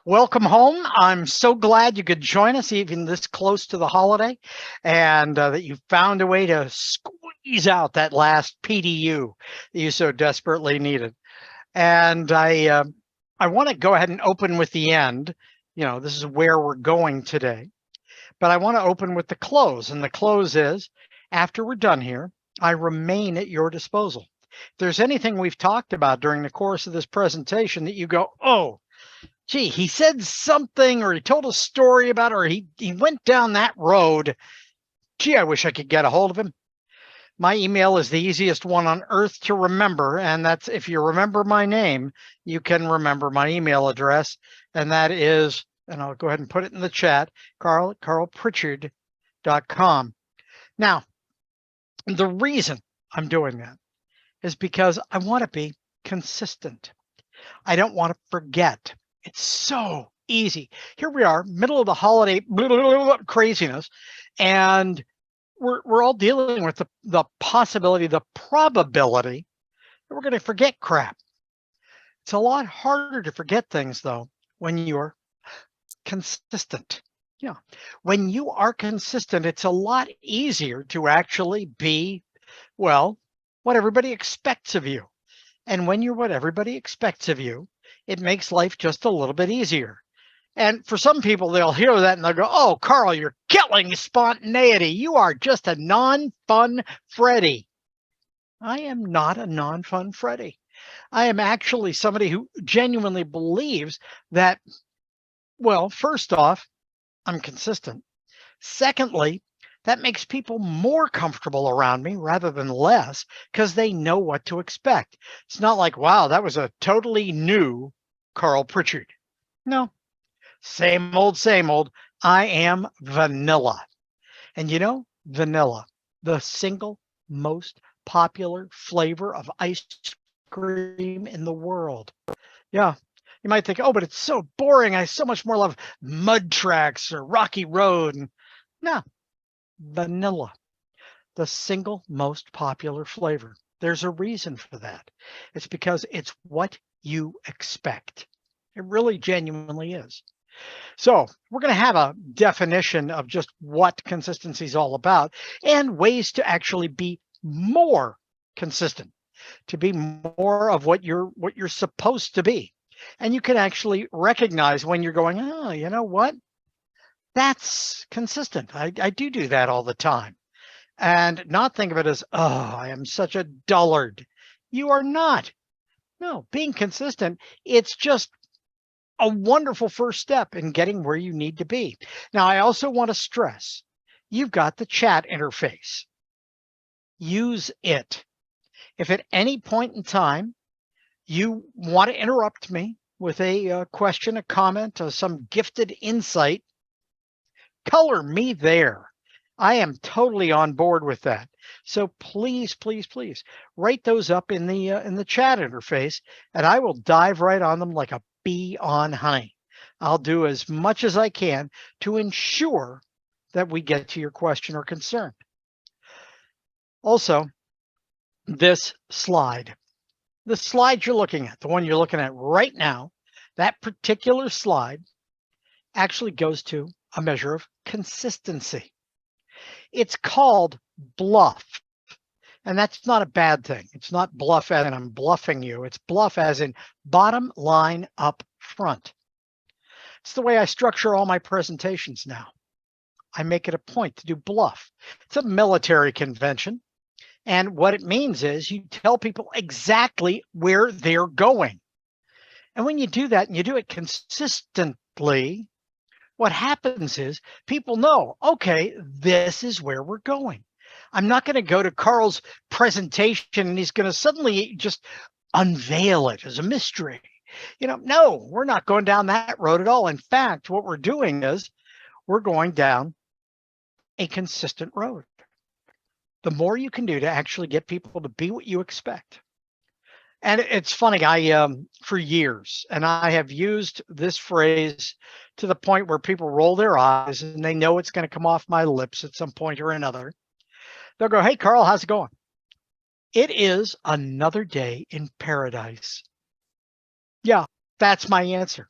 Welcome home. I'm so glad you could join us even this close to the holiday and that you found a way to squeeze out that last PDU that you so desperately needed. And I want to go ahead and open with the end. This is where we're going today. But I want to open with the close. And the close is, after we're done here, I remain at your disposal. If there's anything we've talked about during the course of this presentation that you go, oh, gee, he said something or he told a story about it or he went down that road. Gee, I wish I could get a hold of him. My email is the easiest one on earth to remember. And that's if you remember my name, you can remember my email address. And that is, and I'll go ahead and put it in the chat, carl@carlpritchard.com. Now, the reason I'm doing that is because I want to be consistent. I don't want to forget. It's so easy. Here we are, middle of the holiday craziness, and we're all dealing with the possibility, the probability that we're going to forget crap. It's a lot harder to forget things, though, when you're consistent. Yeah. When you are consistent, it's a lot easier to actually be, well, what everybody expects of you. And when you're what everybody expects of you, it makes life just a little bit easier. And for some people, they'll hear that and they'll go, oh, Carl, you're killing spontaneity. You are just a non-fun Freddy. I am not a non-fun Freddy. I am actually somebody who genuinely believes that, well, first off, I'm consistent. Secondly, that makes people more comfortable around me rather than less because they know what to expect. It's not like, wow, that was a totally new Carl Pritchard. No, same old, same old. I am vanilla. And vanilla, the single most popular flavor of ice cream in the world. Yeah. You might think, oh, but it's so boring. I so much more love Mud Tracks or Rocky Road. And no, vanilla, the single most popular flavor. There's a reason for that. It's because it's what you expect. It really genuinely is. So we're going to have a definition of just what consistency is all about and ways to actually be more consistent, to be more of what you're supposed to be. And you can actually recognize when you're going, oh, you know what? That's consistent. I do that all the time. And not think of it as, oh, I am such a dullard. You are not. No, being consistent, it's just a wonderful first step in getting where you need to be. Now, I also want to stress, you've got the chat interface. Use it. If at any point in time you want to interrupt me with a question, a comment, or some gifted insight, color me there. I am totally on board with that. So please, please, please write those up in the chat interface, and I will dive right on them like a bee on honey. I'll do as much as I can to ensure that we get to your question or concern. Also, this slide. The slide you're looking at, the one you're looking at right now, that particular slide actually goes to a measure of consistency. It's called bluff. And that's not a bad thing. It's not bluff as in I'm bluffing you. It's bluff as in bottom line up front. It's the way I structure all my presentations now. I make it a point to do bluff. It's a military convention. And what it means is you tell people exactly where they're going. And when you do that and you do it consistently, what happens is people know, okay, this is where we're going. I'm not going to go to Carl's presentation and he's going to suddenly just unveil it as a mystery. No, we're not going down that road at all. In fact, what we're doing is we're going down a consistent road. The more you can do to actually get people to be what you expect. And it's funny, I for years, and I have used this phrase to the point where people roll their eyes and they know it's going to come off my lips at some point or another. They'll go, hey, Carl, how's it going? It is another day in paradise. Yeah, that's my answer.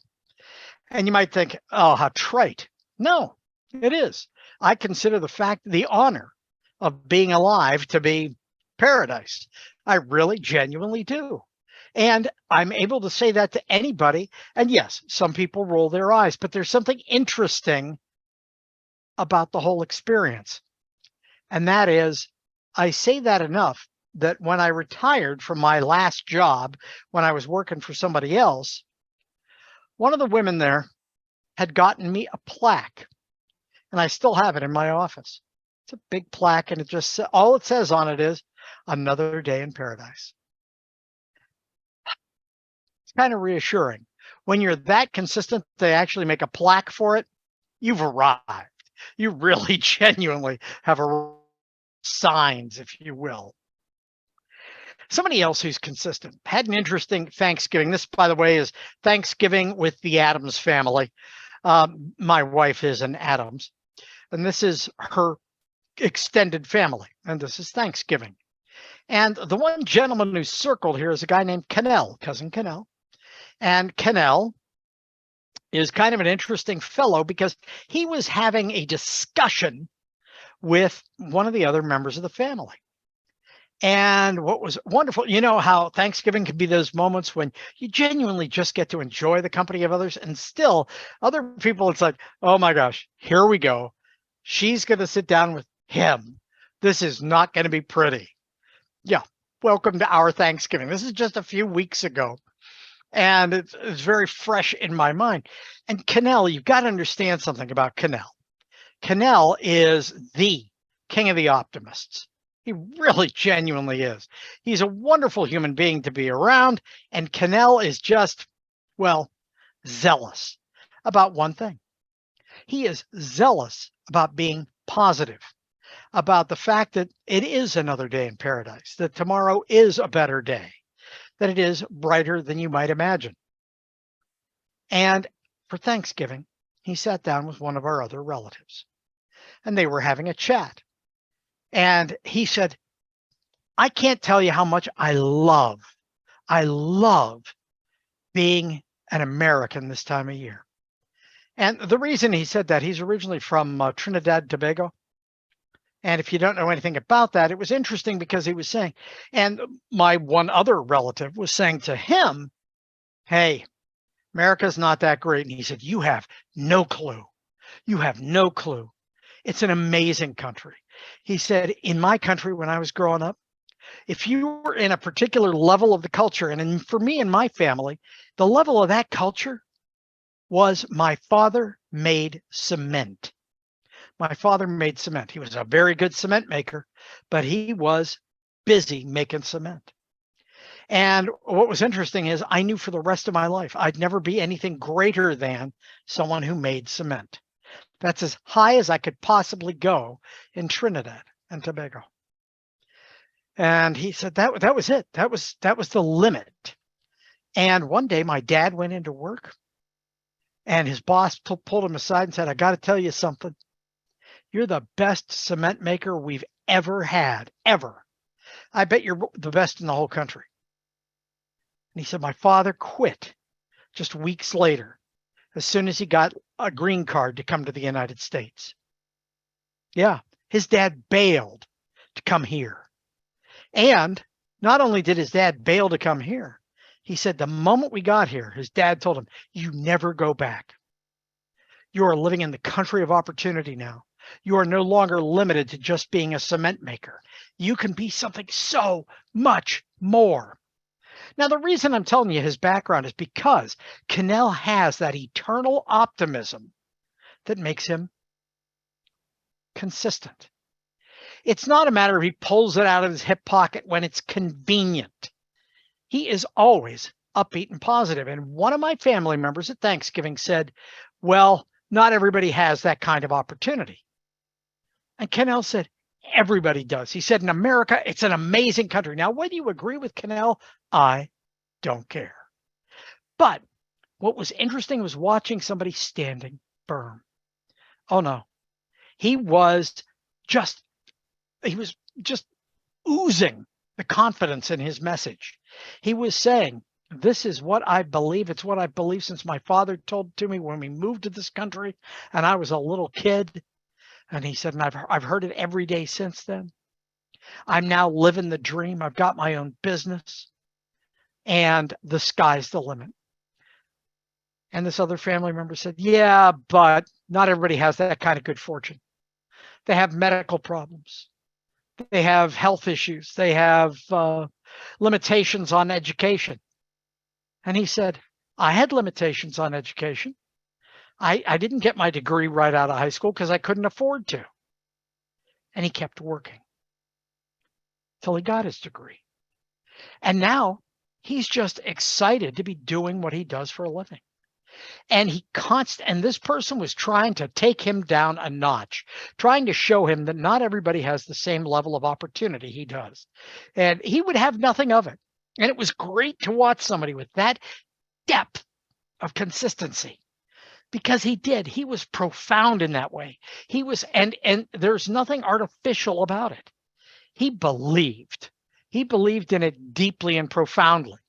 And you might think, oh, how trite. No, it is. I consider the honor of being alive to be paradise. I really genuinely do. And I'm able to say that to anybody. And yes, some people roll their eyes, but there's something interesting about the whole experience. And that is, I say that enough that when I retired from my last job, when I was working for somebody else, one of the women there had gotten me a plaque, and I still have it in my office. It's a big plaque, and all it says on it is another day in paradise. It's kind of reassuring. When you're that consistent, they actually make a plaque for it. You've arrived. You really genuinely have signs, if you will. Somebody else who's consistent had an interesting Thanksgiving. This, by the way, is Thanksgiving with the Addams family. My wife is an Addams, and this is her extended family, and this is Thanksgiving. And the one gentleman who's circled here is a guy named Cannell, cousin Cannell. And Cannell is kind of an interesting fellow because he was having a discussion with one of the other members of the family. And what was wonderful, you know how Thanksgiving can be those moments when you genuinely just get to enjoy the company of others, and still other people, it's like, oh my gosh, here we go. She's going to sit down with him. This is not going to be pretty. Yeah, welcome to our Thanksgiving. This is just a few weeks ago, and it's very fresh in my mind. And Cannell, you've got to understand something about Cannell. Cannell is the king of the optimists. He really genuinely is. He's a wonderful human being to be around, and Cannell is just, well, zealous about one thing. He is zealous about being positive, about the fact that it is another day in paradise, that tomorrow is a better day, that it is brighter than you might imagine. And for Thanksgiving, he sat down with one of our other relatives, and they were having a chat. And he said, I can't tell you how much I love being an American this time of year. And the reason he said that, he's originally from Trinidad and Tobago. And if you don't know anything about that, it was interesting because he was saying, and my one other relative was saying to him, hey, America's not that great. And he said, you have no clue. You have no clue. It's an amazing country. He said, in my country, when I was growing up, if you were in a particular level of the culture, and for me and my family, the level of that culture was my father made cement. My father made cement. He was a very good cement maker, but he was busy making cement. And what was interesting is I knew for the rest of my life, I'd never be anything greater than someone who made cement. That's as high as I could possibly go in Trinidad and Tobago. And he said that was it. That was the limit. And one day my dad went into work, and his boss pulled him aside and said, I got to tell you something. You're the best cement maker we've ever had, ever. I bet you're the best in the whole country. And he said, my father quit just weeks later, as soon as he got a green card to come to the United States. Yeah, his dad bailed to come here. And not only did his dad bail to come here, he said the moment we got here, his dad told him, you never go back. You are living in the country of opportunity now. You are no longer limited to just being a cement maker. You can be something so much more. Now, the reason I'm telling you his background is because Cannell has that eternal optimism that makes him consistent. It's not a matter of he pulls it out of his hip pocket when it's convenient. He is always upbeat and positive. And one of my family members at Thanksgiving said, well, not everybody has that kind of opportunity. And Cannell said, everybody does. He said, in America, it's an amazing country. Now, whether you agree with Cannell, I don't care. But what was interesting was watching somebody standing firm. Oh, no. He was just oozing the confidence in his message. He was saying, This is what I believe. It's what I believe since my father told to me when we moved to this country and I was a little kid. And he said, and I've heard it every day since then. I'm now living the dream. I've got my own business and the sky's the limit. And this other family member said, yeah, but not everybody has that kind of good fortune. They have medical problems. They have health issues. They have limitations on education. And he said, I had limitations on education. I didn't get my degree right out of high school because I couldn't afford to. And he kept working till he got his degree. And now he's just excited to be doing what he does for a living. And and this person was trying to take him down a notch, trying to show him that not everybody has the same level of opportunity he does. And he would have nothing of it. And it was great to watch somebody with that depth of consistency because he was profound in that way. He was, and there's nothing artificial about it. He believed in it deeply and profoundly.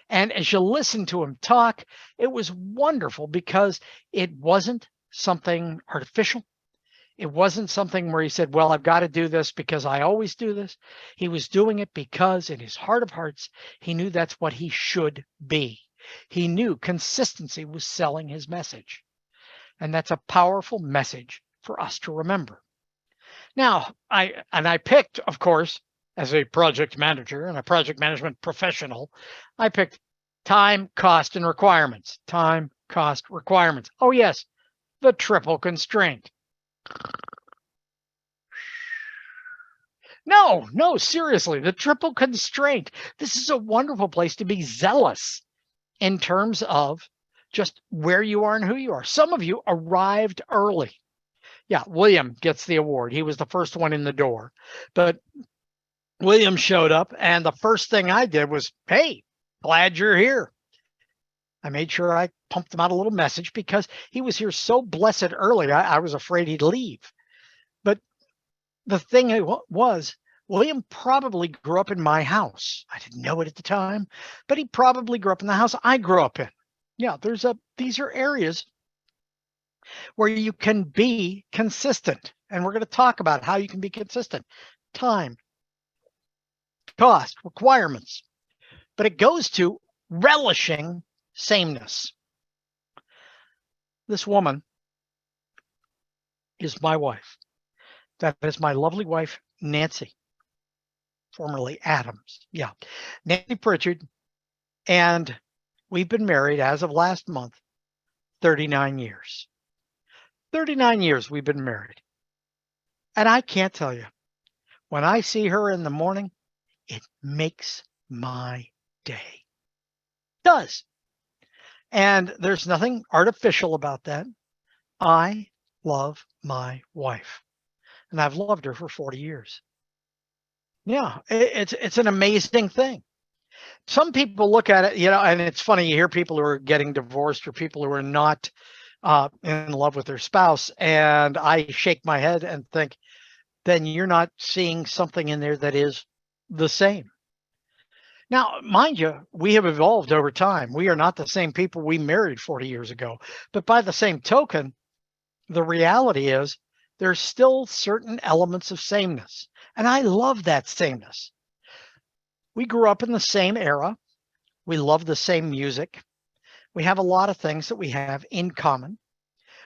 And as you listen to him talk, it was wonderful because it wasn't something artificial. It wasn't something where he said, well, I've got to do this because I always do this. He was doing it because in his heart of hearts, he knew that's what he should be. He knew consistency was selling his message. And that's a powerful message for us to remember. Now, I picked, of course, as a project manager and a project management professional, I picked time, cost, and requirements. Time, cost, requirements. Oh, yes, the triple constraint. No, seriously, the triple constraint. This is a wonderful place to be zealous in terms of just where you are and who you are. Some of you arrived early. Yeah, William gets the award. He was the first one in the door. But William showed up, and the first thing I did was, hey, glad you're here. I made sure I pumped him out a little message because he was here so blessed early, I was afraid he'd leave. But the thing was, William probably grew up in my house. I didn't know it at the time, but he probably grew up in the house I grew up in. Yeah, these are areas where you can be consistent. And we're going to talk about how you can be consistent. Time, cost, requirements. But it goes to relishing sameness. This woman is my wife. That is my lovely wife, Nancy, formerly Adams. Yeah, Nancy Pritchard. And we've been married as of last month, 39 years. 39 years we've been married. And I can't tell you, when I see her in the morning, it makes my day. It does. And there's nothing artificial about that. I love my wife. And I've loved her for 40 years. Yeah, it's an amazing thing. Some people look at it, and it's funny, you hear people who are getting divorced or people who are not in love with their spouse, and I shake my head and think, then you're not seeing something in there that is the same. Now, mind you, we have evolved over time. We are not the same people we married 40 years ago. But by the same token, the reality is there's still certain elements of sameness. And I love that sameness. We grew up in the same era. We love the same music. We have a lot of things that we have in common.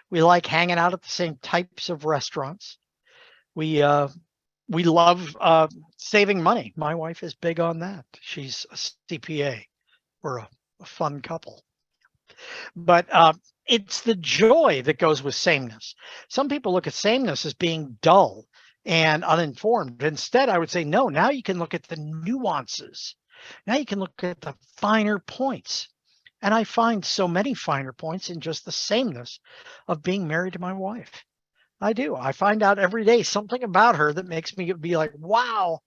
We like hanging out at the same types of restaurants. We love saving money. My wife is big on that. She's a CPA. We're a fun couple. But it's the joy that goes with sameness. Some people look at sameness as being dull and uninformed. Instead, I would say, no, now you can look at the nuances. Now you can look at the finer points. And I find so many finer points in just the sameness of being married to my wife. I do. I find out every day something about her that makes me be like, wow,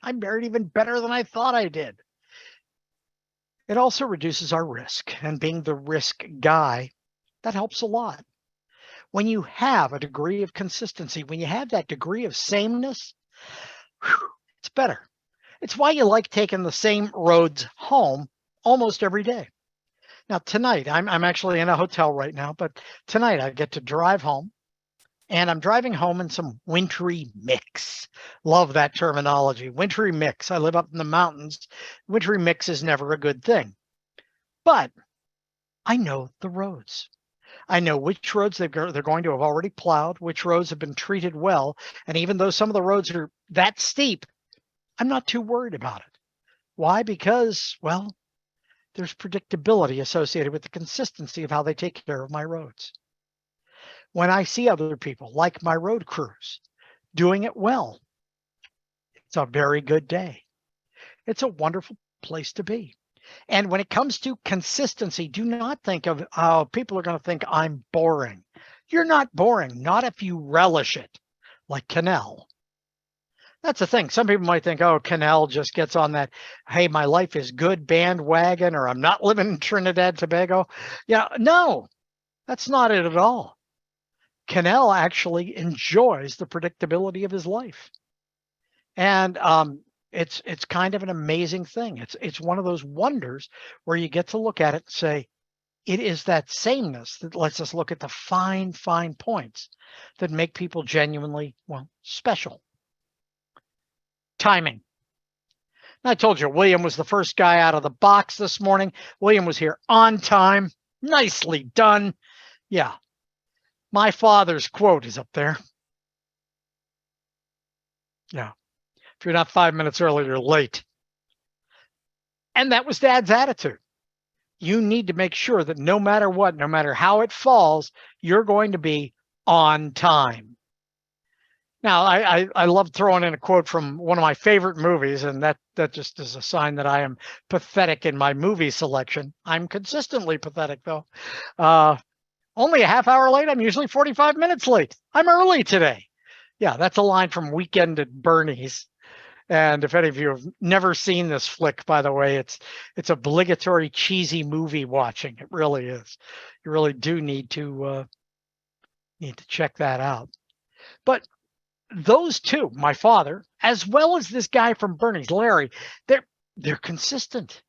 I married even better than I thought I did. It also reduces our risk, and being the risk guy, that helps a lot. When you have a degree of consistency, when you have that degree of sameness, it's better. It's why you like taking the same roads home almost every day. Now tonight, I'm actually in a hotel right now, but tonight I get to drive home, and I'm driving home in some wintry mix. Love that terminology, wintry mix. I live up in the mountains. Wintry mix is never a good thing, but I know the roads. I know which roads they're going to have already plowed, which roads have been treated well, and even though some of the roads are that steep, I'm not too worried about it. Why? Because, well, there's predictability associated with the consistency of how they take care of my roads. When I see other people, like my road crews, doing it well, it's a very good day. It's a wonderful place to be. And when it comes to consistency, do not think of how people are going to think I'm boring. You're not boring, not if you relish it, like Cannell. That's the thing. Some people might think, oh, Cannell just gets on that, hey, my life is good bandwagon, or I'm not living in Trinidad, Tobago. Yeah, no, that's not it at all. Cannell actually enjoys the predictability of his life. And it's kind of an amazing thing. It's one of those wonders where you get to look at it and say, it is that sameness that lets us look at the fine, fine points that make people genuinely, well, special. Timing. I told you, William was the first guy out of the box this morning. William was here on time. Nicely done. Yeah. My father's quote is up there. Yeah. If you're not 5 minutes early, you're late. And that was Dad's attitude. You need to make sure that no matter what, no matter how it falls, you're going to be on time. Now, I love throwing in a quote from one of my favorite movies, and that just is a sign that I am pathetic in my movie selection. I'm consistently pathetic, though. Only a half hour late. I'm usually 45 minutes late. I'm early today. Yeah, that's a line from Weekend at Bernie's. And if any of you have never seen this flick, by the way, it's obligatory cheesy movie watching. It really is. You really do need to check that out. But those two, my father, as well as this guy from Bernie's, Larry, they're consistent.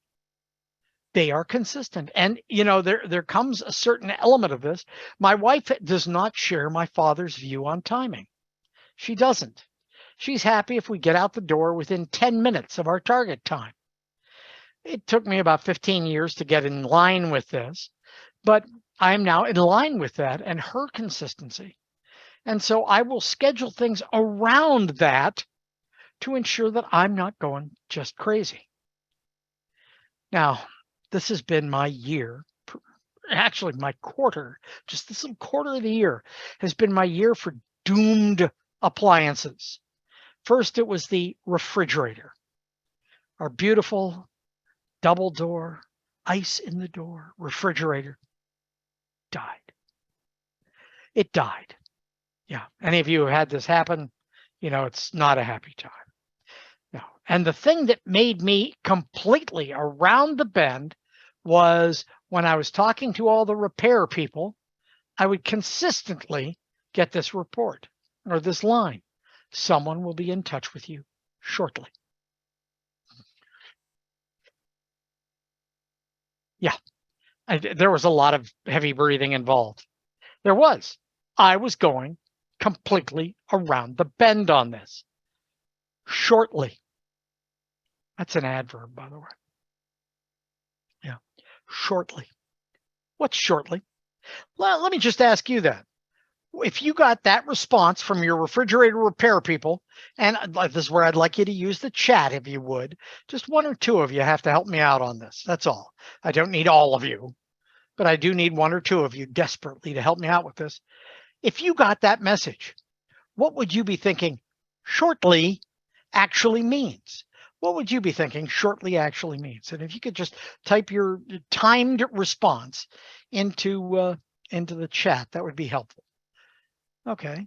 They are consistent. And there comes a certain element of this. My wife does not share my father's view on timing. She doesn't. She's happy if we get out the door within 10 minutes of our target time. It took me about 15 years to get in line with this, but I am now in line with that and her consistency. And so I will schedule things around that to ensure that I'm not going just crazy. Now, this has been my year, actually my quarter, just this little quarter of the year has been my year for doomed appliances. First, it was the refrigerator, our beautiful double door, ice in the door refrigerator died. It died. Yeah. Any of you who had this happen, it's not a happy time. No. And the thing that made me completely around the bend was when I was talking to all the repair people, I would consistently get this report or this line. Someone will be in touch with you shortly. Yeah. There was a lot of heavy breathing involved. There was. I was going completely around the bend on this. Shortly. That's an adverb, by the way. Yeah. Shortly. What's shortly? Well, let me just ask you that. If you got that response from your refrigerator repair people, and this is where I'd like you to use the chat if you would, just one or two of you have to help me out on this. That's all. I don't need all of you, but I do need one or two of you desperately to help me out with this. If you got that message, what would you be thinking shortly actually means? What would you be thinking shortly actually means? And if you could just type your timed response into the chat, that would be helpful. Okay.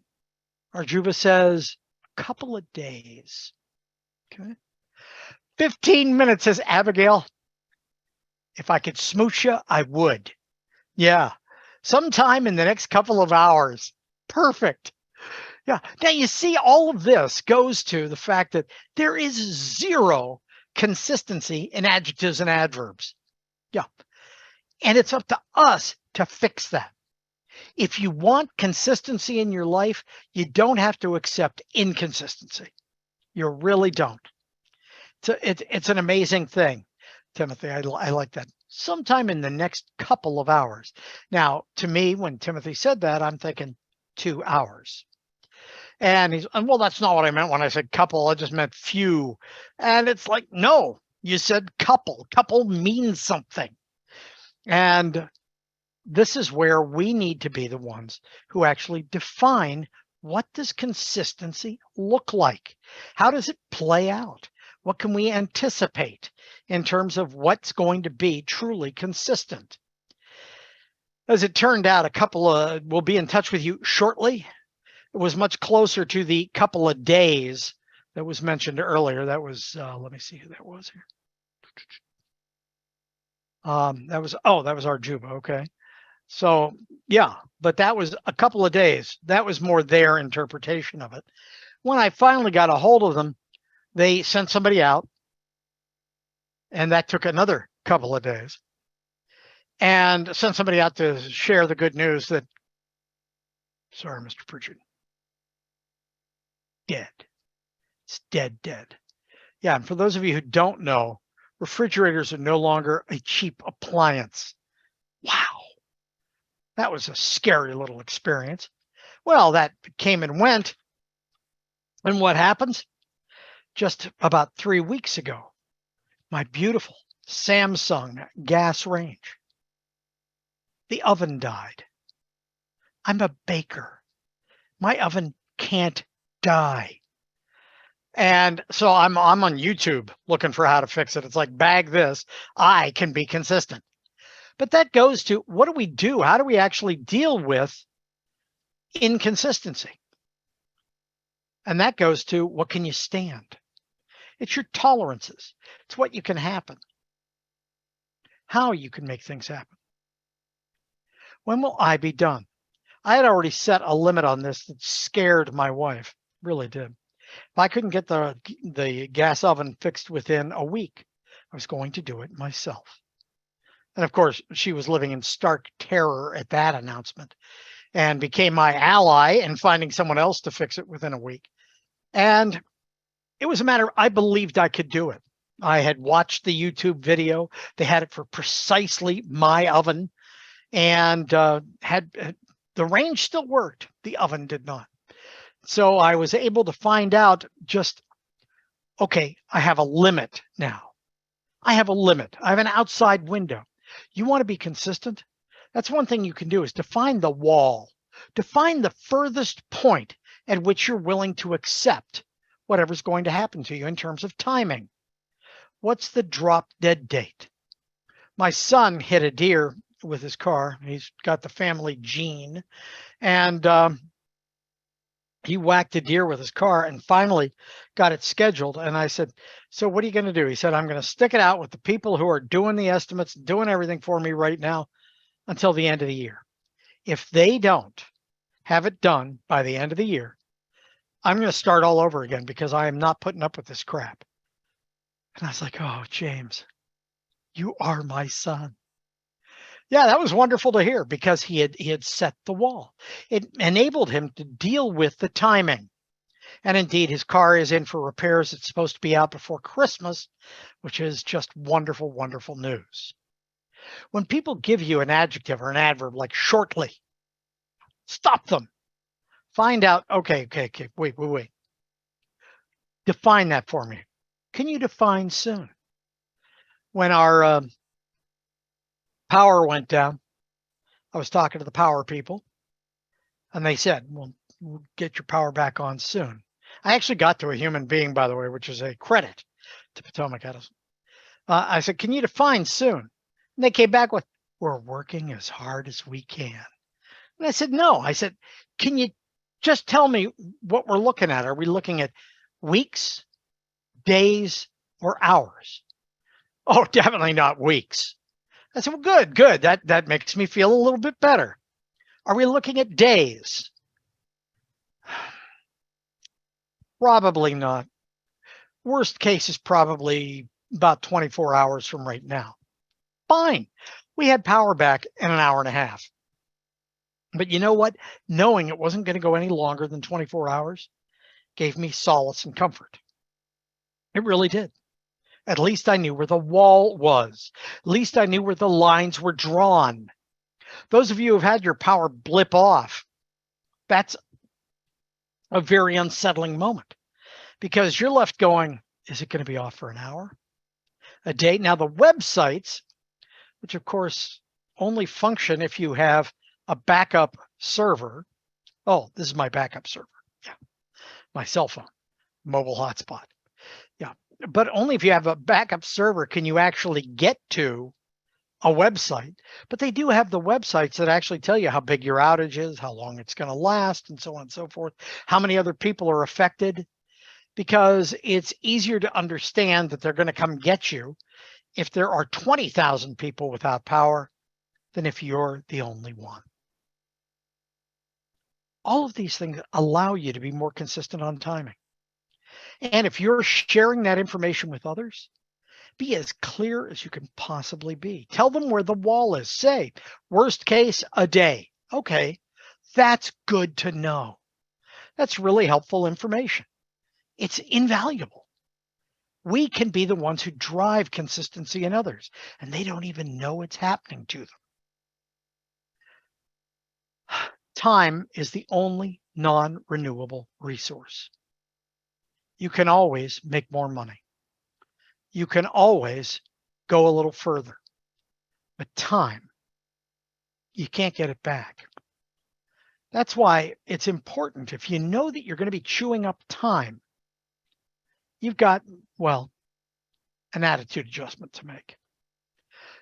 Arjuva says a couple of days. Okay. 15 minutes, says Abigail. If I could smooch you, I would. Yeah. Sometime in the next couple of hours. Perfect. Yeah. Now, you see, all of this goes to the fact that there is zero consistency in adjectives and adverbs. Yeah. And it's up to us to fix that. If you want consistency in your life, you don't have to accept inconsistency. You really don't. It's an amazing thing, Timothy. I like that. Sometime in the next couple of hours. Now, to me, when Timothy said that, I'm thinking 2 hours. And well, that's not what I meant when I said couple. I just meant few. And it's like, no, you said couple. Couple means something. And this is where we need to be the ones who actually define, what does consistency look like? How does it play out? What can we anticipate in terms of what's going to be truly consistent? As it turned out, we'll be in touch with you shortly. It was much closer to the couple of days that was mentioned earlier. That was, let me see who that was here. That was Arjuba. Okay. So yeah, but that was a couple of days. That was more their interpretation of it. When I finally got a hold of them, they sent somebody out, and that took another couple of days, and sent somebody out to share the good news that, sorry, Mr. Pritchard, dead. It's dead. Yeah, and for those of you who don't know, refrigerators are no longer a cheap appliance. Wow, that was a scary little experience. Well, that came and went. And what happens? Just about 3 weeks ago, my beautiful Samsung gas range, the oven died. I'm a baker. My oven can't die. And so I'm on YouTube looking for how to fix it. It's like, bag this. I can be consistent. But that goes to, what do we do? How do we actually deal with inconsistency? And that goes to, what can you stand? It's your tolerances. It's what you can happen. How you can make things happen. When will I be done? I had already set a limit on this that scared my wife. Really did. If I couldn't get the gas oven fixed within a week, I was going to do it myself. And of course, she was living in stark terror at that announcement, and became my ally in finding someone else to fix it within a week. And it was a matter, I believed I could do it. I had watched the YouTube video. They had it for precisely my oven, and the range still worked. The oven did not. So I was able to find out, just, okay, I have a limit now. I have a limit. I have an outside window. You want to be consistent? That's one thing you can do, is define the wall. Define the furthest point at which you're willing to accept whatever's going to happen to you in terms of timing. What's the drop dead date? My son hit a deer with his car. He's got the family gene, and he whacked a deer with his car and finally got it scheduled. And I said, so what are you going to do? He said, I'm going to stick it out with the people who are doing the estimates, doing everything for me right now until the end of the year. If they don't have it done by the end of the year, I'm going to start all over again, because I am not putting up with this crap. And I was like, oh, James, you are my son. Yeah, that was wonderful to hear, because he had set the wall. It enabled him to deal with the timing. And indeed, his car is in for repairs. It's supposed to be out before Christmas, which is just wonderful, wonderful news. When people give you an adjective or an adverb like shortly, stop them. Find out, okay, wait. Define that for me. Can you define soon? When our power went down, I was talking to the power people, and they said, well, we'll get your power back on soon. I actually got to a human being, by the way, which is a credit to Potomac Edison. I said, can you define soon? And they came back with, we're working as hard as we can. And I said, no. I said, can you just tell me what we're looking at? Are we looking at weeks, days, or hours? Oh, definitely not weeks. I said, well, good. That makes me feel a little bit better. Are we looking at days? Probably not. Worst case is probably about 24 hours from right now. Fine. We had power back in an hour and a half. But you know what? Knowing it wasn't going to go any longer than 24 hours gave me solace and comfort. It really did. At least I knew where the wall was. At least I knew where the lines were drawn. Those of you who've had your power blip off, that's a very unsettling moment because you're left going, is it going to be off for an hour, a day? Now, the websites, which of course only function if you have a backup server. Oh, this is my backup server. Yeah. My cell phone, mobile hotspot. Yeah. But only if you have a backup server can you actually get to a website. But they do have the websites that actually tell you how big your outage is, how long it's going to last, and so on and so forth, how many other people are affected, because it's easier to understand that they're going to come get you if there are 20,000 people without power than if you're the only one. All of these things allow you to be more consistent on timing. And if you're sharing that information with others, be as clear as you can possibly be. Tell them where the wall is. Say, worst case, a day. Okay, that's good to know. That's really helpful information. It's invaluable. We can be the ones who drive consistency in others, and they don't even know it's happening to them. Time is the only non-renewable resource. You can always make more money. You can always go a little further. But time, you can't get it back. That's why it's important, if you know that you're going to be chewing up time, you've got, well, an attitude adjustment to make.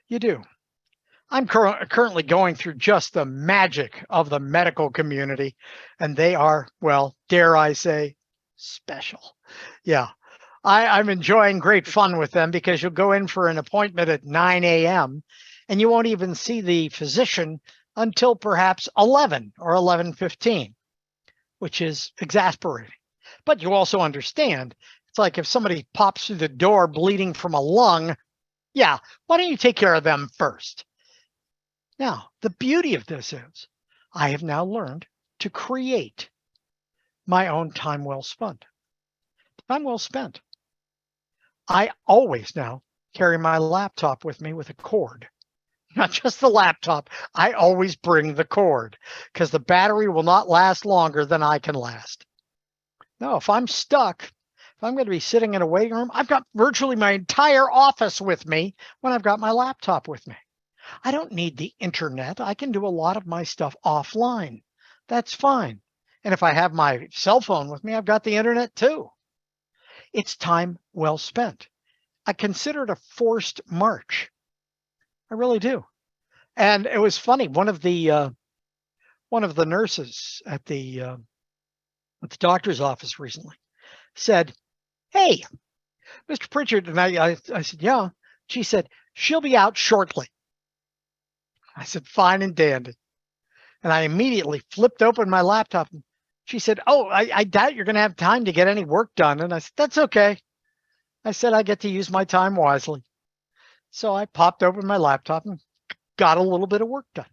You do. I'm currently going through just the magic of the medical community, and they are, well, dare I say, special. Yeah, I'm enjoying great fun with them because you'll go in for an appointment at 9 a.m. and you won't even see the physician until perhaps 11 or 11:15, which is exasperating. But you also understand, it's like if somebody pops through the door bleeding from a lung, yeah, why don't you take care of them first? Now, the beauty of this is I have now learned to create my own time well spent. Time well spent. I always now carry my laptop with me with a cord. Not just the laptop. I always bring the cord because the battery will not last longer than I can last. No, if I'm stuck, if I'm going to be sitting in a waiting room, I've got virtually my entire office with me when I've got my laptop with me. I don't need the internet. I can do a lot of my stuff offline. That's fine. And if I have my cell phone with me, I've got the internet too. It's time well spent. I consider it a forced march. I really do. And it was funny. One of the nurses at the doctor's office recently said, "Hey, Mr. Pritchard," and I said, "Yeah." She said, "She'll be out shortly." I said, "Fine and dandy." And I immediately flipped open my laptop. And she said, "Oh, I doubt you're going to have time to get any work done." And I said, "That's okay." I said, "I get to use my time wisely." So I popped open my laptop and got a little bit of work done.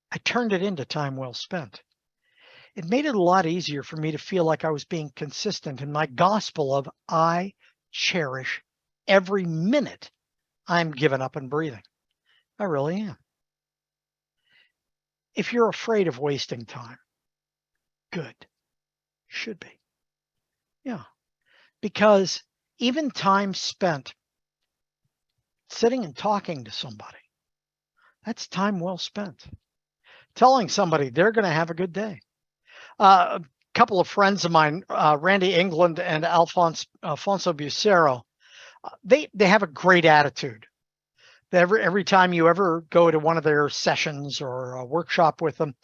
I turned it into time well spent. It made it a lot easier for me to feel like I was being consistent in my gospel of I cherish every minute I'm given up and breathing. I really am. If you're afraid of wasting time, good. Should be. Yeah. Because even time spent sitting and talking to somebody, that's time well spent. Telling somebody they're going to have a good day. A couple of friends of mine, Randy England and Alfonso Bucero, they have a great attitude. Every time you ever go to one of their sessions or a workshop with them,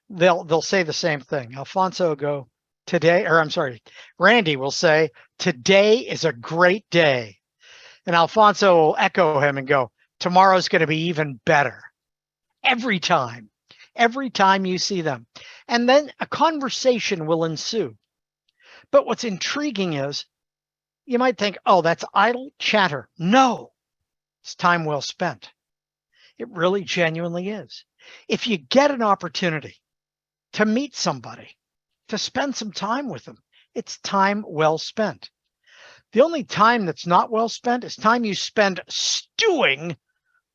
they'll say the same thing. Alfonso will go, Randy will say, "Today is a great day." And Alfonso will echo him and go, "Tomorrow's going to be even better." Every time you see them. And then a conversation will ensue. But what's intriguing is you might think, oh, that's idle chatter. No, It's time well spent. It really genuinely is. If you get an opportunity to meet somebody, to spend some time with them, it's time well spent. The only time that's not well spent is time you spend stewing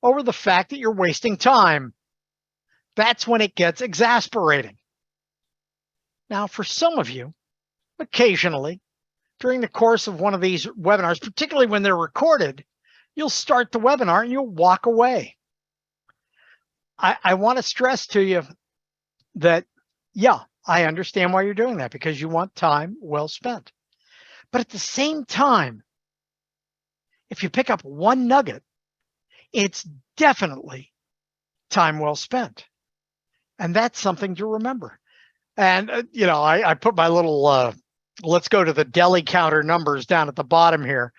over the fact that you're wasting time. That's when it gets exasperating. Now, for some of you, occasionally, during the course of one of these webinars, particularly when they're recorded, you'll start the webinar and you'll walk away. I want to stress to you that, yeah, I understand why you're doing that, because you want time well spent. But at the same time, if you pick up one nugget, it's definitely time well spent. And that's something to remember. And, I put my little, let's go to the deli counter numbers down at the bottom here.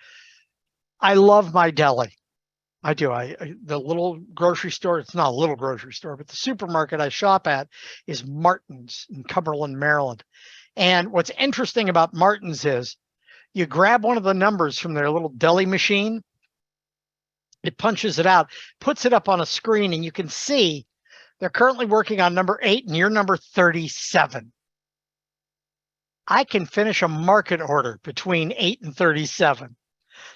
I love my deli. I do. The little grocery store, it's not a little grocery store, but the supermarket I shop at is Martin's in Cumberland, Maryland. And what's interesting about Martin's is you grab one of the numbers from their little deli machine, it punches it out, puts it up on a screen, and you can see they're currently working on number 8 and you're number 37. I can finish a market order between 8 and 37.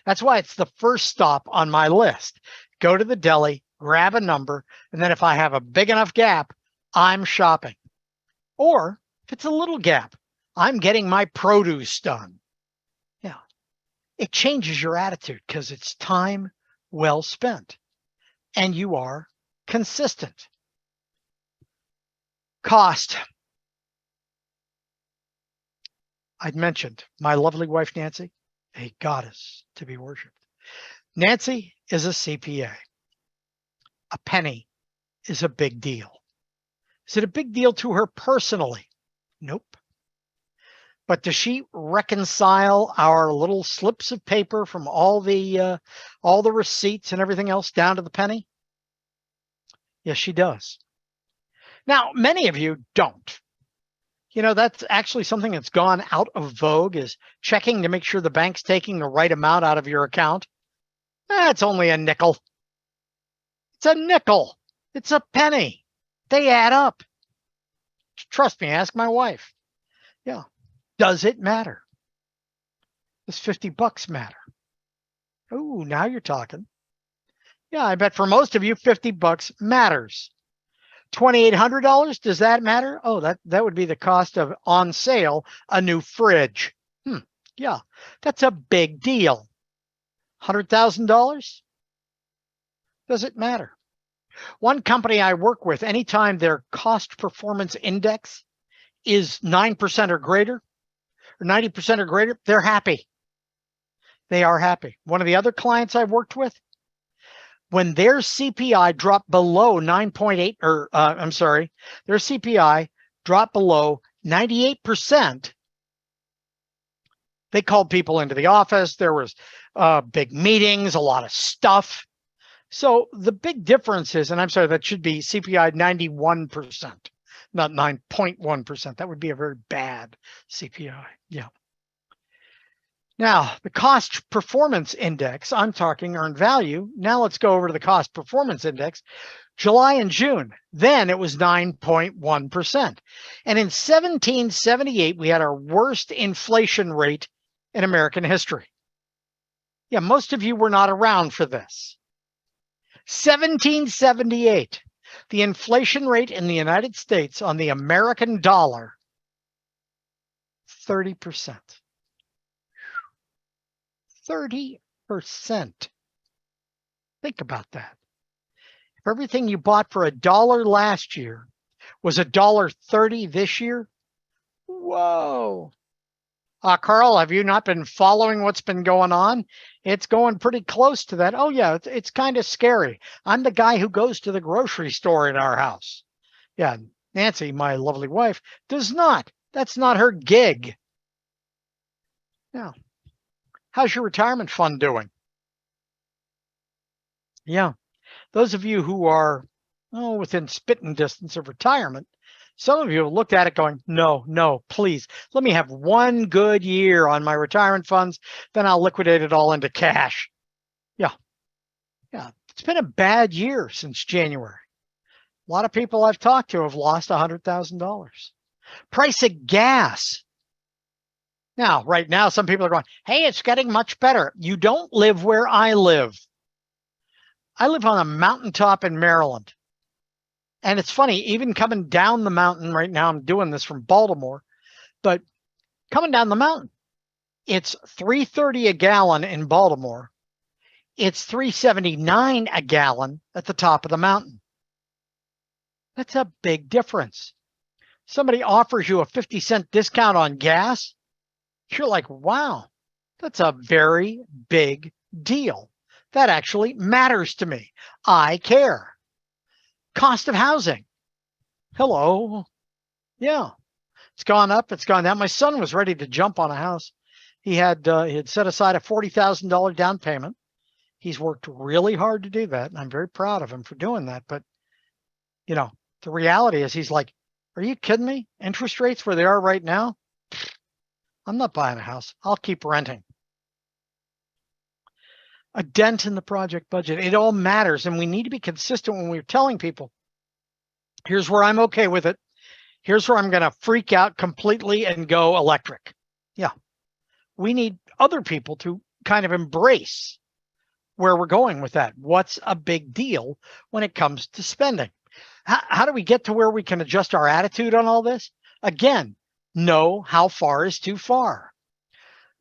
That's why it's the first stop on my list. Go to the deli, grab a number, and then if I have a big enough gap, I'm shopping. Or if it's a little gap, I'm getting my produce done. Yeah, it changes your attitude because it's time well spent and you are consistent. Cost. I'd mentioned my lovely wife, Nancy, a goddess to be worshipped. Nancy is a CPA. A penny is a big deal. Is it a big deal to her personally? Nope. But does she reconcile our little slips of paper from all the receipts and everything else down to the penny? Yes, she does. Now, many of you don't. That's actually something that's gone out of vogue, is checking to make sure the bank's taking the right amount out of your account. It's only a nickel. It's a nickel. It's a penny. They add up. Trust me, ask my wife. Yeah. Does it matter? Does $50 matter? Oh, now you're talking. Yeah, I bet for most of you, $50 matters. $2,800, does that matter? Oh, that would be the cost of, on sale, a new fridge. Yeah, that's a big deal. $100,000? Does it matter? One company I work with, anytime their cost performance index is 9% or greater, or 90% or greater, they're happy. They are happy. One of the other clients I've worked with, when their CPI dropped below 9.8, their CPI dropped below 98%, they called people into the office. There was big meetings, a lot of stuff. So the big difference is, and I'm sorry, that should be CPI 91%, not 9.1%. That would be a very bad CPI. Yeah. Now, the cost performance index, I'm talking earned value. Now let's go over to the cost performance index. July and June, then it was 9.1%. And in 1778, we had our worst inflation rate in American history. Yeah, most of you were not around for this. 1778, the inflation rate in the United States on the American dollar, 30%. 30%. Think about that. If everything you bought for $1 last year was $1.30 this year, whoa. Carl, have you not been following what's been going on? It's going pretty close to that. Oh, yeah, it's kind of scary. I'm the guy who goes to the grocery store in our house. Yeah, Nancy, my lovely wife, does not. That's not her gig. Now, how's your retirement fund doing? Yeah, those of you who are within spitting distance of retirement, some of you have looked at it going, no, please, let me have one good year on my retirement funds, then I'll liquidate it all into cash. Yeah, Yeah, it's been a bad year since January. A lot of people I've talked to have lost $100,000. Price of gas. Now, right now, some people are going, hey, it's getting much better. You don't live where I live. I live on a mountaintop in Maryland. And it's funny, even coming down the mountain right now, I'm doing this from Baltimore, but coming down the mountain, it's $3.30 a gallon in Baltimore. It's $3.79 a gallon at the top of the mountain. That's a big difference. Somebody offers you a 50-cent discount on gas, you're like, wow, that's a very big deal. That actually matters to me. I care. Cost of housing. Hello. Yeah, it's gone up. It's gone down. My son was ready to jump on a house. He had set aside a $40,000 down payment. He's worked really hard to do that, and I'm very proud of him for doing that. But, you know, the reality is he's like, are you kidding me? Interest rates where they are right now? I'm not buying a house. I'll keep renting. A dent in the project budget. It all matters, and we need to be consistent when we're telling people, here's where I'm okay with it. Here's where I'm going to freak out completely and go electric. Yeah. We need other people to kind of embrace where we're going with that. What's a big deal when it comes to spending? How do we get to where we can adjust our attitude on all this? Again, know how far is too far.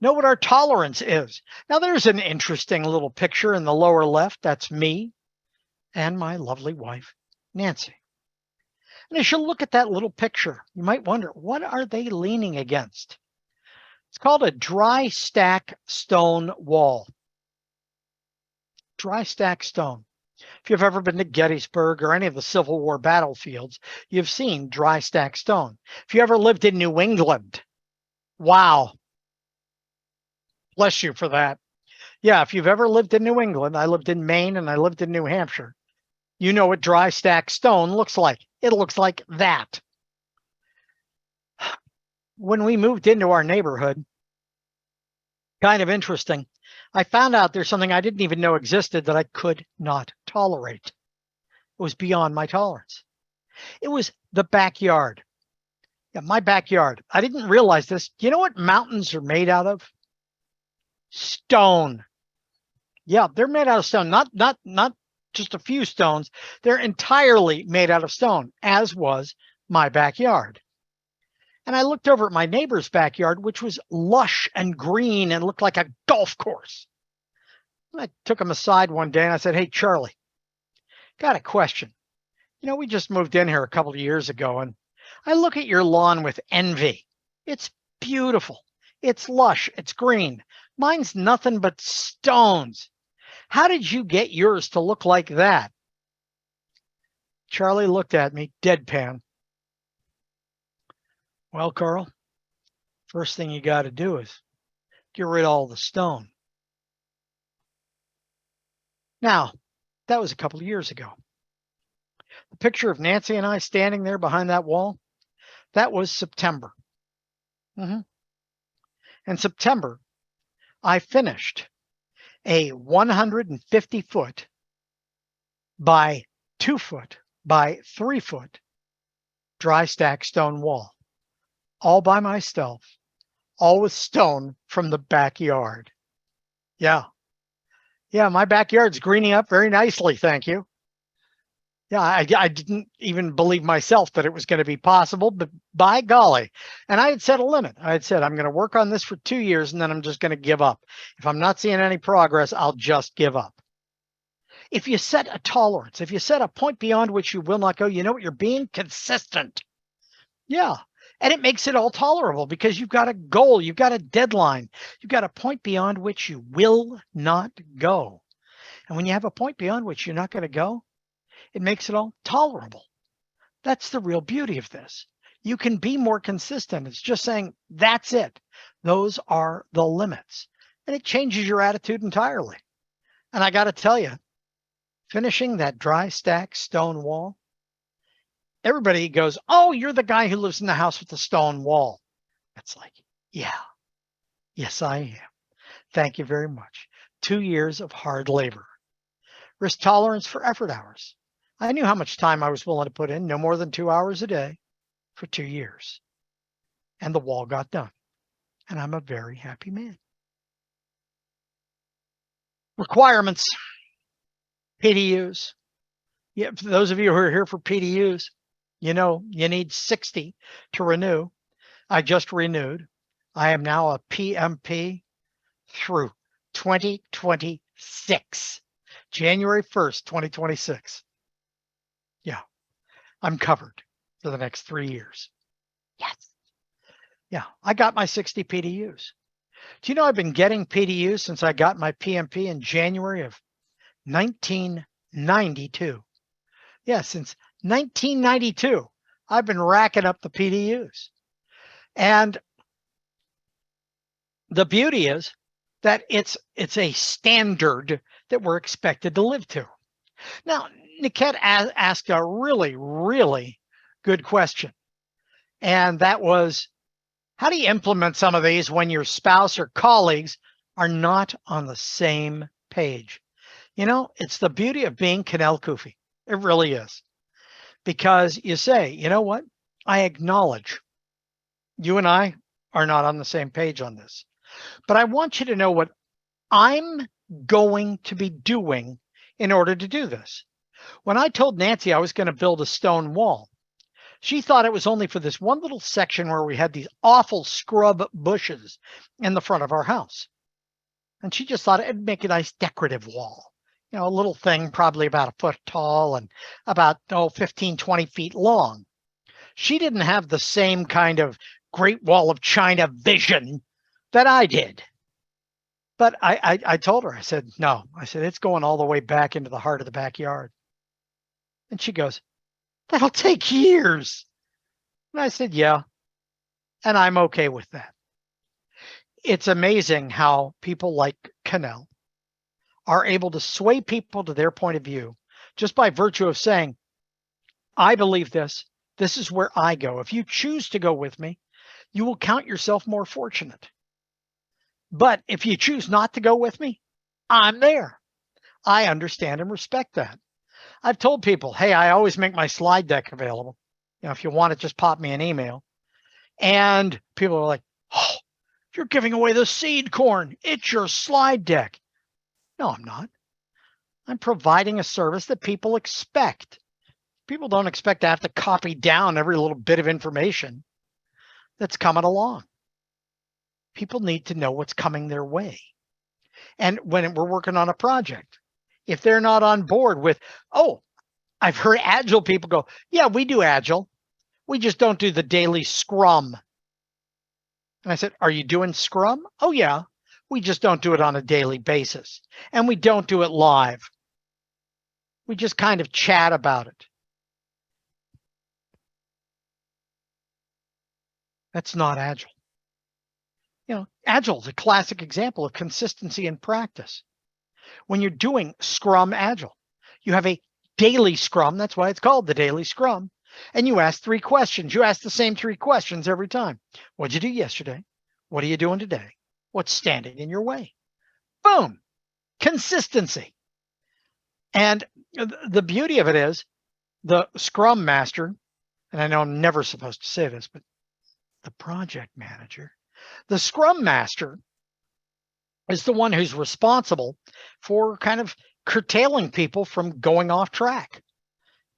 Know what our tolerance is. Now, there's an interesting little picture in the lower left. That's me and my lovely wife, Nancy. And as you look at that little picture, you might wonder, what are they leaning against? It's called a dry stack stone wall. Dry stack stone. If you've ever been to Gettysburg or any of the Civil War battlefields, you've seen dry stack stone. If you ever lived in New England, wow. Bless you for that. Yeah, if you've ever lived in New England, I lived in Maine and I lived in New Hampshire, you know what dry stack stone looks like. It looks like that. When we moved into our neighborhood, kind of interesting, I found out there's something I didn't even know existed that I could not tolerate. It was beyond my tolerance. It was the backyard. Yeah, my backyard. I didn't realize this. Do you know what mountains are made out of? Stone. Yeah, they're made out of stone. Not just a few stones. They're entirely made out of stone, as was my backyard. And I looked over at my neighbor's backyard, which was lush and green and looked like a golf course. I took him aside one day and I said, hey, Charlie, got a question. You know, we just moved in here a couple of years ago and I look at your lawn with envy. It's beautiful. It's lush. It's green. Mine's nothing but stones. How did you get yours to look like that? Charlie looked at me, deadpan. Well, Carl, first thing you got to do is get rid of all the stone. Now, that was a couple of years ago. The picture of Nancy and I standing there behind that wall, that was September. In September, I finished a 150-foot by 2-foot by 3-foot dry stack stone wall, all by myself, all with stone from the backyard. Yeah, my backyard's greening up very nicely, thank you. Yeah, I didn't even believe myself that it was going to be possible, but by golly. And I had set a limit. I had said, I'm going to work on this for 2 years, and then I'm just going to give up. If I'm not seeing any progress, I'll just give up. If you set a tolerance, if you set a point beyond which you will not go, you know what? You're being consistent. Yeah. And it makes it all tolerable because you've got a goal, you've got a deadline, you've got a point beyond which you will not go. And when you have a point beyond which you're not going to go, it makes it all tolerable. That's the real beauty of this. You can be more consistent. It's just saying, that's it. Those are the limits. And it changes your attitude entirely. And I got to tell you, finishing that dry stack stone wall, everybody goes, oh, you're the guy who lives in the house with the stone wall. It's like, yeah, yes, I am. Thank you very much. 2 years of hard labor. Risk tolerance for effort hours. I knew how much time I was willing to put in, no more than 2 hours a day for 2 years. And the wall got done. And I'm a very happy man. Requirements, PDUs. Yeah, for those of you who are here for PDUs, you know you need 60 to renew. I just renewed. I am now a PMP through 2026, January 1st, 2026. Yeah, I'm covered for the next 3 years. Yes. Yeah, I got my 60 PDUs. Do you know I've been getting PDUs since I got my PMP in January of 1992? Yeah, since 1992, I've been racking up the PDUs. And the beauty is that it's a standard that we're expected to live to. Now, Niket asked a really, really good question. And that was, how do you implement some of these when your spouse or colleagues are not on the same page? You know, it's the beauty of being Kanel Kufi. It really is. Because you say, you know what? I acknowledge you and I are not on the same page on this. But I want you to know what I'm going to be doing in order to do this. When I told Nancy I was going to build a stone wall, she thought it was only for this one little section where we had these awful scrub bushes in the front of our house. And she just thought it'd make a nice decorative wall. You know, a little thing probably about a foot tall and about 15, 20 feet long. She didn't have the same kind of Great Wall of China vision that I did. But I told her, I said, no, I said, it's going all the way back into the heart of the backyard. And she goes, that'll take years. And I said, yeah, and I'm okay with that. It's amazing how people like Kanel are able to sway people to their point of view just by virtue of saying, I believe this. This is where I go. If you choose to go with me, you will count yourself more fortunate. But if you choose not to go with me, I'm there. I understand and respect that. I've told people, hey, I always make my slide deck available. You know, if you want it, just pop me an email. And people are like, oh, you're giving away the seed corn. It's your slide deck. No, I'm not. I'm providing a service that people expect. People don't expect to have to copy down every little bit of information that's coming along. People need to know what's coming their way. And when we're working on a project, if they're not on board with, oh, I've heard Agile people go, yeah, we do Agile. We just don't do the daily Scrum. And I said, are you doing Scrum? Oh, yeah. We just don't do it on a daily basis. And we don't do it live. We just kind of chat about it. That's not Agile. You know, Agile is a classic example of consistency in practice. When you're doing Scrum Agile, you have a daily Scrum. That's why it's called the daily Scrum. And you ask 3 questions. You ask the same 3 questions every time. What'd you do yesterday? What are you doing today? What's standing in your way? Boom. Consistency. And the beauty of it is the Scrum Master, and I know I'm never supposed to say this, but the project manager, the Scrum Master is the one who's responsible for kind of curtailing people from going off track,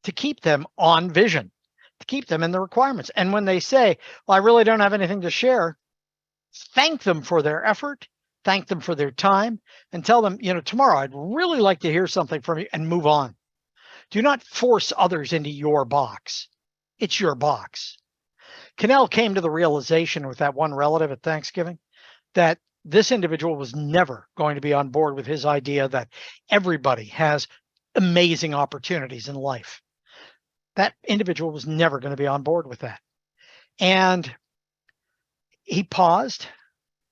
to keep them on vision, to keep them in the requirements. And when they say, well, I really don't have anything to share, thank them for their effort, thank them for their time, and tell them, you know, tomorrow I'd really like to hear something from you, and move on. Do not force others into your box. It's your box. Kanel came to the realization with that one relative at Thanksgiving that this individual was never going to be on board with his idea that everybody has amazing opportunities in life. That individual was never going to be on board with that. And he paused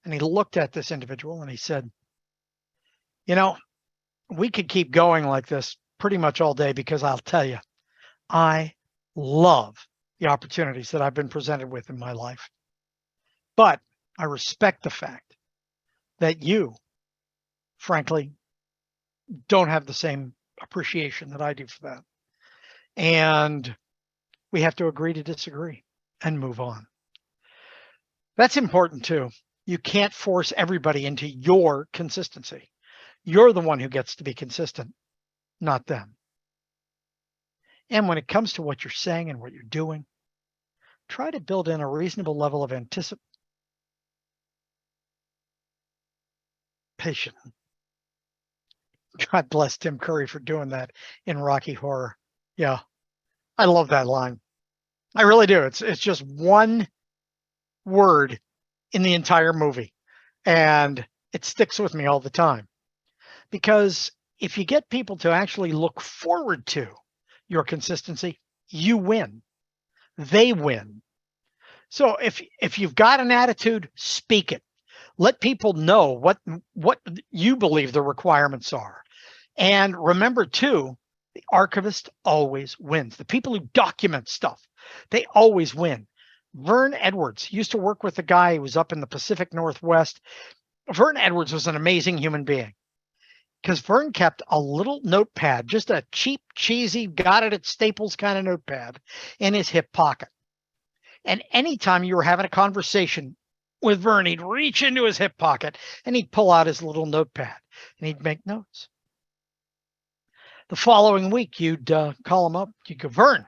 and he looked at this individual and he said, you know, we could keep going like this pretty much all day, because I'll tell you, I love the opportunities that I've been presented with in my life. But I respect the fact that you, frankly, don't have the same appreciation that I do for that. And we have to agree to disagree and move on. That's important too. You can't force everybody into your consistency. You're the one who gets to be consistent, not them. And when it comes to what you're saying and what you're doing, try to build in a reasonable level of anticipation. God bless Tim Curry for doing that in Rocky Horror. Yeah, I love that line. I really do. It's just one word in the entire movie, and it sticks with me all the time. Because if you get people to actually look forward to your consistency, you win. They win. So if you've got an attitude, speak it. Let people know what you believe the requirements are. And remember too, the archivist always wins. The people who document stuff, they always win. Vern Edwards used to work with a guy who was up in the Pacific Northwest. Vern Edwards was an amazing human being because Vern kept a little notepad, just a cheap, cheesy, got it at Staples kind of notepad in his hip pocket. And anytime you were having a conversation with Vern, he'd reach into his hip pocket and he'd pull out his little notepad and he'd make notes. The following week, you'd call him up. You'd go, Vern,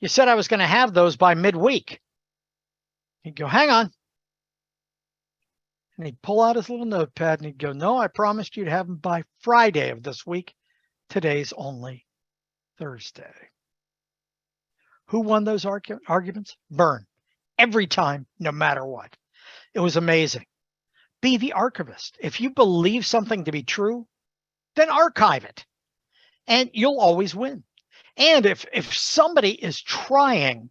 you said I was going to have those by midweek. He'd go, hang on. And he'd pull out his little notepad and he'd go, no, I promised you to have them by Friday of this week. Today's only Thursday. Who won those arguments? Vern. Every time, no matter what. It was amazing. Be the archivist. If you believe something to be true, then archive it. And you'll always win. And if somebody is trying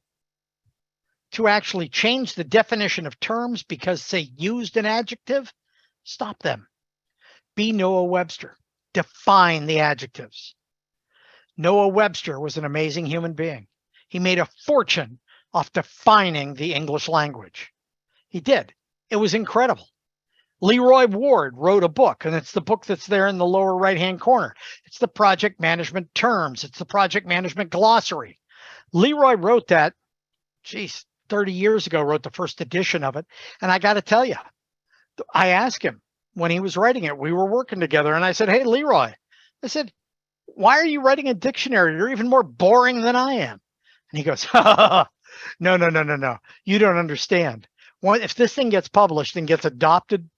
to actually change the definition of terms because they used an adjective, stop them. Be Noah Webster. Define the adjectives. Noah Webster was an amazing human being. He made a fortune off defining the English language. He did. It was incredible. Leroy Ward wrote a book, and it's the book that's there in the lower right-hand corner. It's the Project Management Terms. It's the Project Management Glossary. Leroy wrote that, 30 years ago, wrote the first edition of it. And I got to tell you, I asked him when he was writing it, we were working together, and I said, hey, Leroy, I said, why are you writing a dictionary? You're even more boring than I am. And he goes, no. You don't understand. If this thing gets published and gets adopted,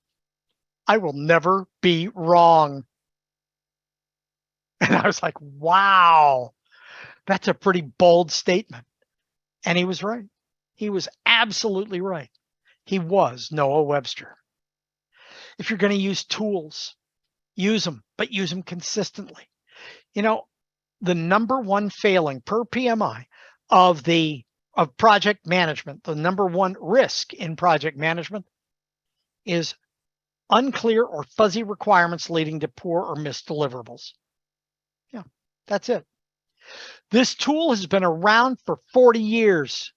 I will never be wrong. And I was like, wow, that's a pretty bold statement. And he was right. He was absolutely right. He was Noah Webster. If you're going to use tools, use them, but use them consistently. You know, the number one failing per PMI of project management, the number one risk in project management is unclear or fuzzy requirements leading to poor or missed deliverables. Yeah, that's it. This tool has been around for 40 years,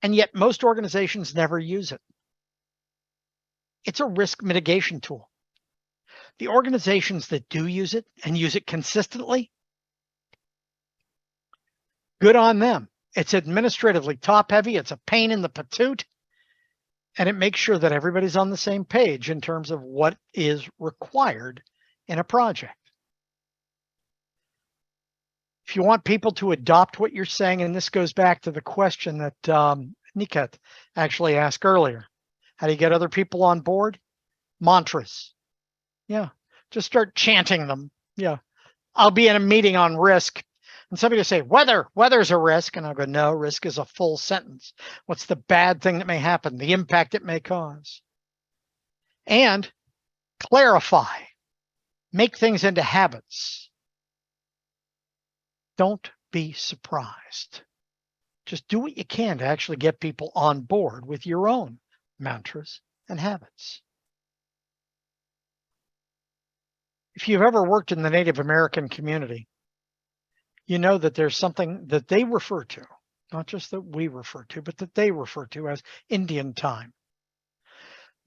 and yet most organizations never use it. It's a risk mitigation tool. The organizations that do use it and use it consistently, good on them. It's administratively top-heavy. It's a pain in the patoot. And it makes sure that everybody's on the same page in terms of what is required in a project. If you want people to adopt what you're saying, and this goes back to the question that Niket actually asked earlier, how do you get other people on board? Mantras. Yeah, just start chanting them. Yeah, I'll be in a meeting on risk. And somebody will say, weather's a risk. And I'll go, no, risk is a full sentence. What's the bad thing that may happen? The impact it may cause. And clarify. Make things into habits. Don't be surprised. Just do what you can to actually get people on board with your own mantras and habits. If you've ever worked in the Native American community, you know that there's something that they refer to, not just that we refer to, but that they refer to as Indian time.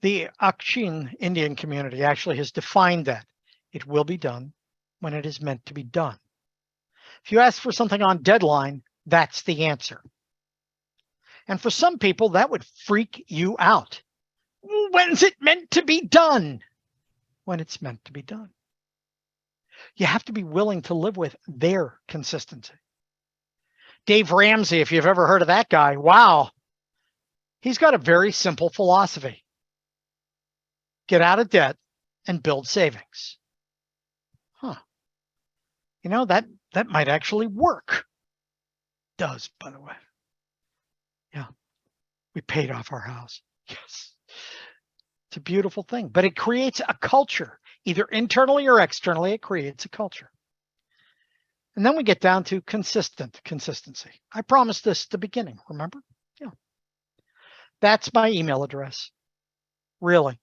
The Akshin Indian community actually has defined that. It will be done when it is meant to be done. If you ask for something on deadline, that's the answer. And for some people, that would freak you out. When's it meant to be done? When it's meant to be done. You have to be willing to live with their consistency. Dave Ramsey, if you've ever heard of that guy, wow, he's got a very simple philosophy. Get out of debt and build savings. You know, that might actually work. Does, by the way. Yeah. We paid off our house. Yes. It's a beautiful thing, but it creates a culture, either internally or externally. It creates a culture. And then we get down to consistency. I promised this at the beginning, remember? Yeah. That's my email address. Really.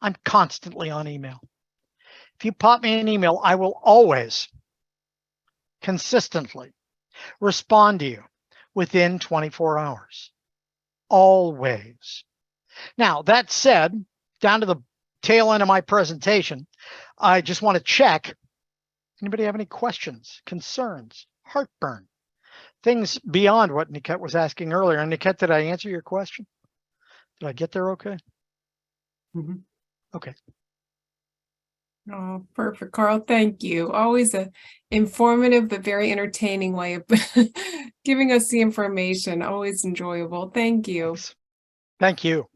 I'm constantly on email. If you pop me an email, I will always consistently respond to you within 24 hours. Always. Now, that said, down to the tail end of my presentation, I just want to check. Anybody have any questions, concerns, heartburn, things beyond what Niket was asking earlier? And Niket, did I answer your question? Did I get there okay? Mm-hmm. Okay. Oh, perfect, Carl. Thank you. Always a informative but very entertaining way of giving us the information. Always enjoyable. Thank you. Thank you.